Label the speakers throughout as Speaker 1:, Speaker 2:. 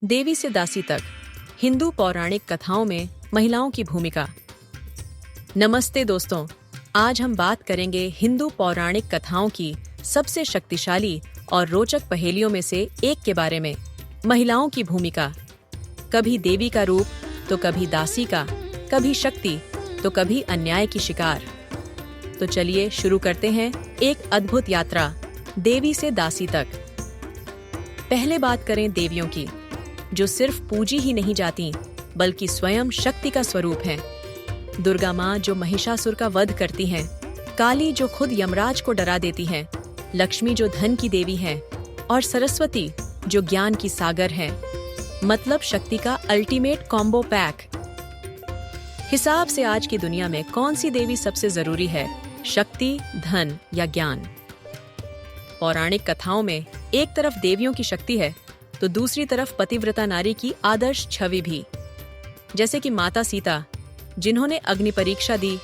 Speaker 1: देवी से दासी तक, हिंदू पौराणिक कथाओं में महिलाओं की भूमिका। नमस्ते दोस्तों, आज हम बात करेंगे हिंदू पौराणिक कथाओं की सबसे शक्तिशाली और रोचक पहेलियों में से एक के बारे में, महिलाओं की भूमिका। कभी देवी का रूप तो कभी दासी का, कभी शक्ति तो कभी अन्याय की शिकार। तो चलिए शुरू करते हैं एक अद्भुत यात्रा देवी से दासी तक। पहले बात करें देवियों की, जो सिर्फ पूजी ही नहीं जाती बल्कि स्वयं शक्ति का स्वरूप हैं। दुर्गा माँ जो महिषासुर का वध करती हैं, काली जो खुद यमराज को डरा देती हैं, लक्ष्मी जो धन की देवी हैं और सरस्वती जो ज्ञान की सागर हैं। मतलब शक्ति का अल्टीमेट कॉम्बो पैक। हिसाब से आज की दुनिया में कौन सी देवी सबसे जरूरी है, शक्ति, धन या ज्ञान? पौराणिक कथाओं में एक तरफ देवियों की शक्ति है तो दूसरी तरफ पतिव्रता नारी की आदर्श छवि भी। जैसे कि माता सीता, जिन्होंने अग्नि परीक्षा दी,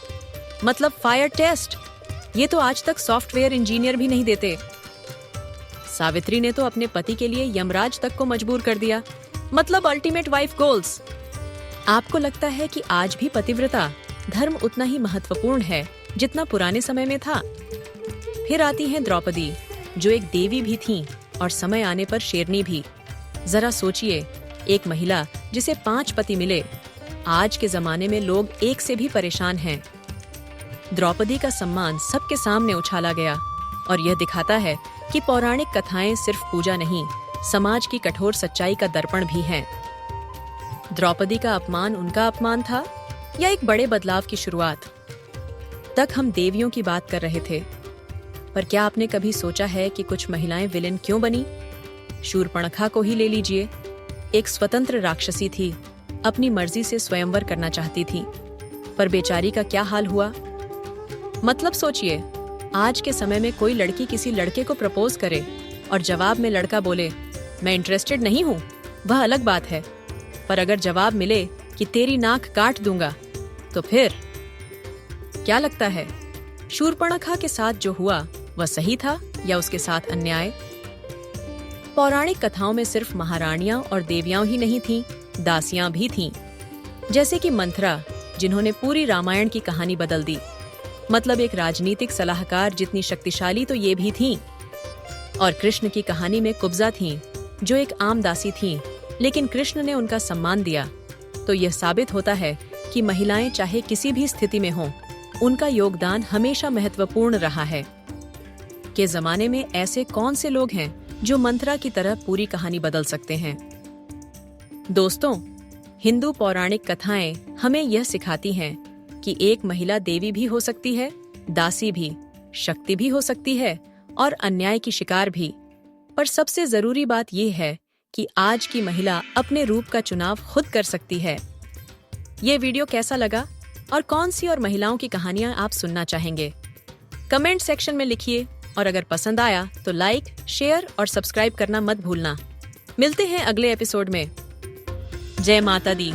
Speaker 1: मतलब फायर टेस्ट। ये तो आज तक सॉफ्टवेयर इंजीनियर भी नहीं देते। सावित्री ने तो अपने पति के लिए यमराज तक को मजबूर कर दिया, मतलब अल्टीमेट वाइफ गोल्स। आपको लगता है कि आज भी पतिव्रता धर्म उतना ही महत्वपूर्ण है जितना पुराने समय में था? फिर आती हैं द्रौपदी, जो एक देवी भी थीं और समय आने पर शेरनी भी। जरा सोचिए, एक महिला जिसे 5 पति मिले। आज के जमाने में लोग एक से भी परेशान हैं। द्रौपदी का सम्मान सबके सामने उछाला गया और यह दिखाता है कि पौराणिक कथाएं सिर्फ पूजा नहीं, समाज की कठोर सच्चाई का दर्पण भी हैं। द्रौपदी का अपमान उनका अपमान था या एक बड़े बदलाव की शुरुआत? तक हम देवियों की बात कर रहे थे, पर क्या आपने कभी सोचा है कि कुछ महिलाएं विलेन क्यों बनी? शूर्पणखा को ही ले लीजिए। एक स्वतंत्र राक्षसी थी, अपनी मर्जी से स्वयंवर करना चाहती थी, पर बेचारी का क्या हाल हुआ। मतलब सोचिए, आज के समय में कोई लड़की किसी लड़के को प्रपोज करे और जवाब में लड़का बोले मैं इंटरेस्टेड नहीं हूँ, वह अलग बात है। पर अगर जवाब मिले कि तेरी नाक काट दूंगा, तो फिर क्या लगता है, शूर्पणखा के साथ जो हुआ वह सही था या उसके साथ अन्याय? पौराणिक कथाओं में सिर्फ महारानियां और देवियां ही नहीं थीं, दासियां भी थीं। जैसे कि मंथरा, जिन्होंने पूरी रामायण की कहानी बदल दी। मतलब एक राजनीतिक सलाहकार जितनी शक्तिशाली तो ये भी थीं। और कृष्ण की कहानी में कुब्जा थीं, जो एक आम दासी थीं, लेकिन कृष्ण ने उनका सम्मान दिया। तो यह साबित होता है कि महिलाएं चाहे किसी भी स्थिति में हों, उनका योगदान हमेशा महत्वपूर्ण रहा है। के जमाने में ऐसे कौन से लोग हैं जो मंथरा की तरह पूरी कहानी बदल सकते हैं? दोस्तों, हिंदू पौराणिक कथाएं हमें यह सिखाती हैं कि एक महिला देवी भी हो सकती है, दासी भी, शक्ति भी हो सकती है और अन्याय की शिकार भी। पर सबसे जरूरी बात यह है कि आज की महिला अपने रूप का चुनाव खुद कर सकती है। ये वीडियो कैसा लगा और कौन सी और महिलाओं की कहानियां आप सुनना चाहेंगे? कमेंट सेक्शन में लिखिए और अगर पसंद आया तो लाइक, शेयर और सब्सक्राइब करना मत भूलना। मिलते हैं अगले एपिसोड में। जय माता दी।